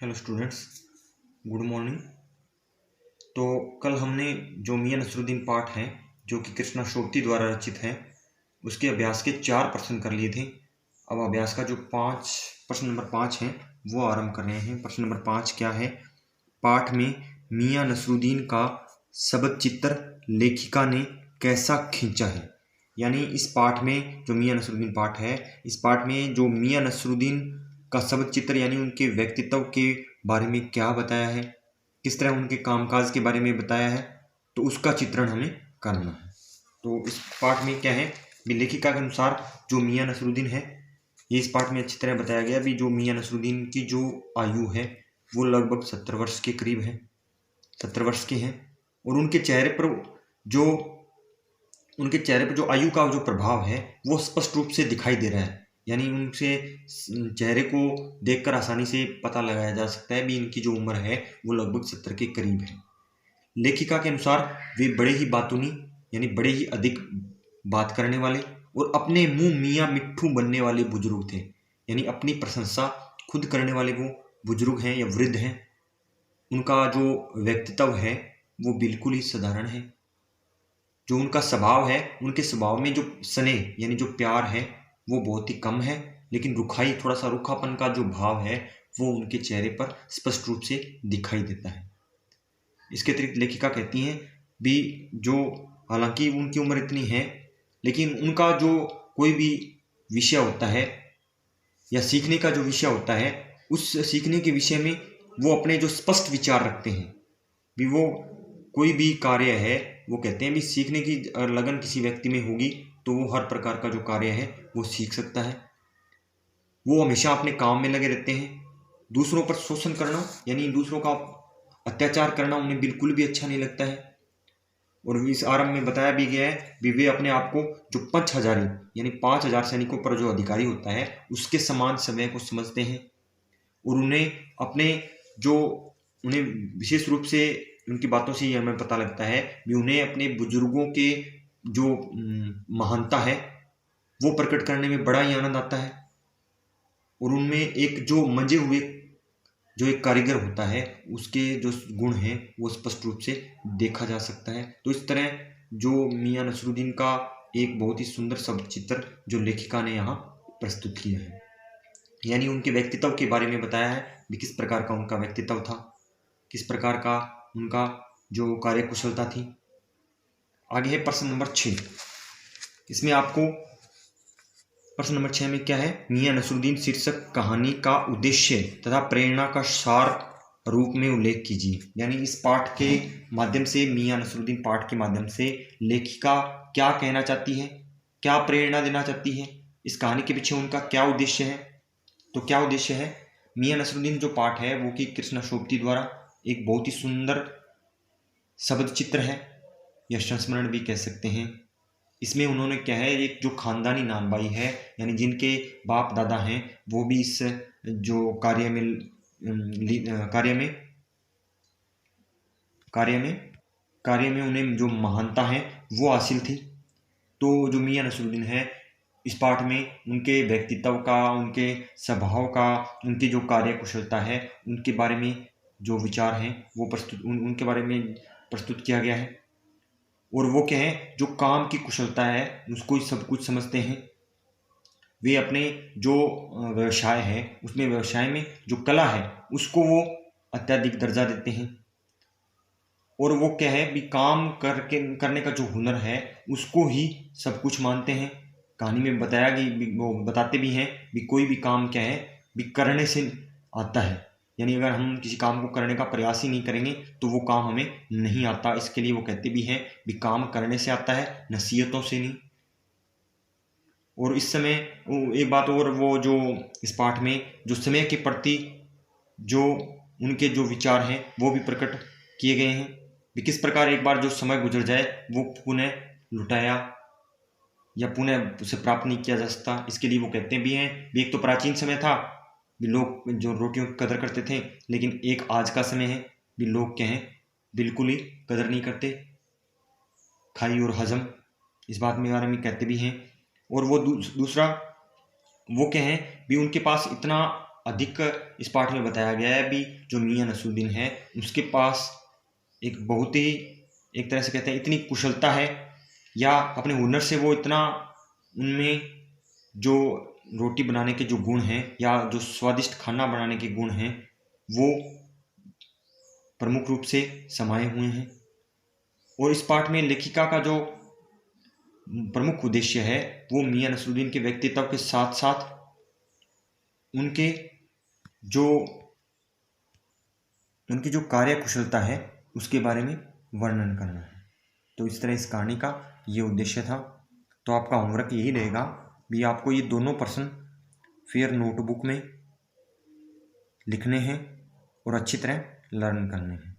Hello students, good morning. तो कल हमने जो मियां नसरुद्दीन पाठ है जो कि कृष्णा शोभती द्वारा रचित है उसके अभ्यास के 4 प्रश्न कर लिए थे। अब अभ्यास का जो प्रश्न नंबर 5 है वो आरंभ कर रहे हैं। प्रश्न नंबर 5 क्या है? पाठ में मियां नसरुद्दीन का शब्द चित्र लेखिका ने कैसा खींचा है। यानी इस पाठ में जो मियां नसरुद्दीन पाठ है, इस पाठ में जो मियां नसरुद्दीन का शब्द चित्र यानी उनके व्यक्तित्व के बारे में क्या बताया है, किस तरह उनके कामकाज के बारे में बताया है, तो उसका चित्रण हमें करना है। तो इस पाठ में क्या है, लेखिका के अनुसार जो मियां नसरुद्दीन है, ये इस पाठ में अच्छी तरह बताया गया भी जो मियां नसरुद्दीन की जो आयु है वो लगभग 70 वर्ष के करीब है, 70 वर्ष के हैं। और उनके चेहरे पर जो आयु का जो प्रभाव है वो स्पष्ट रूप से दिखाई दे रहा है। यानी उनसे चेहरे को देखकर आसानी से पता लगाया जा सकता है भी इनकी जो उम्र है वो लगभग 70 के करीब है। लेखिका के अनुसार वे बड़े ही बातूनी यानी बड़े ही अधिक बात करने वाले और अपने मुंह मियाँ मिट्ठू बनने वाले बुजुर्ग थे। यानी अपनी प्रशंसा खुद करने वाले वो बुजुर्ग हैं या वृद्ध हैं। उनका जो व्यक्तित्व है वो बिल्कुल ही साधारण है। जो उनका स्वभाव है, उनके स्वभाव में जो स्नेह यानी जो प्यार है वो बहुत ही कम है, लेकिन रुखाई, थोड़ा सा रूखापन का जो भाव है वो उनके चेहरे पर स्पष्ट रूप से दिखाई देता है। इसके अतिरिक्त लेखिका कहती हैं भी जो हालांकि उनकी उम्र इतनी है लेकिन उनका जो कोई भी विषय होता है या सीखने का जो विषय होता है उस सीखने के विषय में वो अपने जो स्पष्ट विचार रखते हैं। भी वो कोई भी कार्य है वो कहते हैं भी सीखने की लगन किसी व्यक्ति में होगी तो वो हर प्रकार का जो कार्य है वो सीख सकता है। वो हमेशा अपने काम में लगे रहते हैं। दूसरों पर शोषण करना यानी दूसरों का अत्याचार करना उन्हें बिल्कुल भी अच्छा नहीं लगता है। और इस आरंभ में बताया भी गया है भी वे अपने आप को जो 5000 यानी 5000 सैनिकों पर जो अधिकारी होता है उसके समान समय को समझते हैं। और उन्हें विशेष रूप से उनकी बातों से ये हमें पता लगता है भी उन्हें अपने बुजुर्गों के जो महानता है वो प्रकट करने में बड़ा ही आनंद आता है। और उनमें एक जो मंजे हुए जो एक कारीगर होता है उसके जो गुण हैं वो स्पष्ट रूप से देखा जा सकता है। तो इस तरह जो मियां नसरुद्दीन का एक बहुत ही सुंदर शब्द चित्र जो लेखिका ने यहाँ प्रस्तुत किया है, यानी उनके व्यक्तित्व के बारे में बताया है भी किस प्रकार का उनका व्यक्तित्व था, किस प्रकार का उनका जो कार्यकुशलता थी। आगे है प्रश्न नंबर 6। इसमें आपको प्रश्न नंबर 6 में क्या है, मियां नसरुद्दीन शीर्षक कहानी का उद्देश्य तथा प्रेरणा का सार रूप में उल्लेख कीजिए। यानी इस पाठ के माध्यम से, मियां नसरुद्दीन पाठ के माध्यम से लेखिका क्या कहना चाहती है, क्या प्रेरणा देना चाहती है, इस कहानी के पीछे उनका क्या उद्देश्य है। तो क्या उद्देश्य है, मियां नसरुद्दीन जो पाठ है वो कि कृष्णा शोभती द्वारा एक बहुत ही सुंदर शब्द चित्र है या संस्मरण भी कह सकते हैं। इसमें उन्होंने क्या है, एक जो खानदानी नानबाई है यानी जिनके बाप दादा हैं वो भी इस जो कार्य में उन्हें जो महानता है वो हासिल थी। तो जो मियां नसरुद्दीन है इस पाठ में उनके व्यक्तित्व का, उनके स्वभाव का, उनकी जो कार्यकुशलता है उनके बारे में जो विचार हैं वो उनके बारे में प्रस्तुत किया गया है। और वो क्या है, जो काम की कुशलता है उसको ही सब कुछ समझते हैं। वे अपने जो व्यवसाय है उसमें, व्यवसाय में जो कला है उसको वो अत्यधिक दर्जा देते हैं। और वो क्या है भी काम करने का जो हुनर है उसको ही सब कुछ मानते हैं। कहानी में बताया कि वो बताते भी हैं भी कोई भी काम क्या है भी करने से आता है। यानी अगर हम किसी काम को करने का प्रयास ही नहीं करेंगे तो वो काम हमें नहीं आता। इसके लिए वो कहते भी हैं भी काम करने से आता है, नसीहतों से नहीं। और इस समय एक बात और, वो जो इस पाठ में जो समय के प्रति जो उनके जो विचार हैं वो भी प्रकट किए गए हैं भी किस प्रकार एक बार जो समय गुजर जाए वो पुनः लुटाया या पुनः उसे प्राप्त नहीं किया जा सकता। इसके लिए वो कहते भी हैं भी एक तो प्राचीन समय था भी लोग जो रोटियों की कदर करते थे, लेकिन एक आज का समय है भी लोग क्या हैं बिल्कुल ही कदर नहीं करते। खाई और हजम, इस बात में बारे में कहते भी हैं। और वो दूसरा वो क्या है भी उनके पास इतना अधिक इस पाठ में बताया गया है। भी जो मियां नसरुद्दीन है उसके पास एक बहुत ही, एक तरह से कहते हैं, इतनी कुशलता है, या अपने हुनर से वो इतना, उनमें जो रोटी बनाने के जो गुण हैं या जो स्वादिष्ट खाना बनाने के गुण हैं वो प्रमुख रूप से समाये हुए हैं। और इस पाठ में लेखिका का जो प्रमुख उद्देश्य है वो मियां नसरुद्दीन के व्यक्तित्व के साथ साथ उनकी जो कार्य कुशलता है उसके बारे में वर्णन करना है। तो इस तरह इस कहानी का ये उद्देश्य था। तो आपका होमवर्क यही रहेगा भी आपको ये दोनों प्रश्न फिर नोटबुक में लिखने हैं और अच्छी तरह लर्न करने हैं।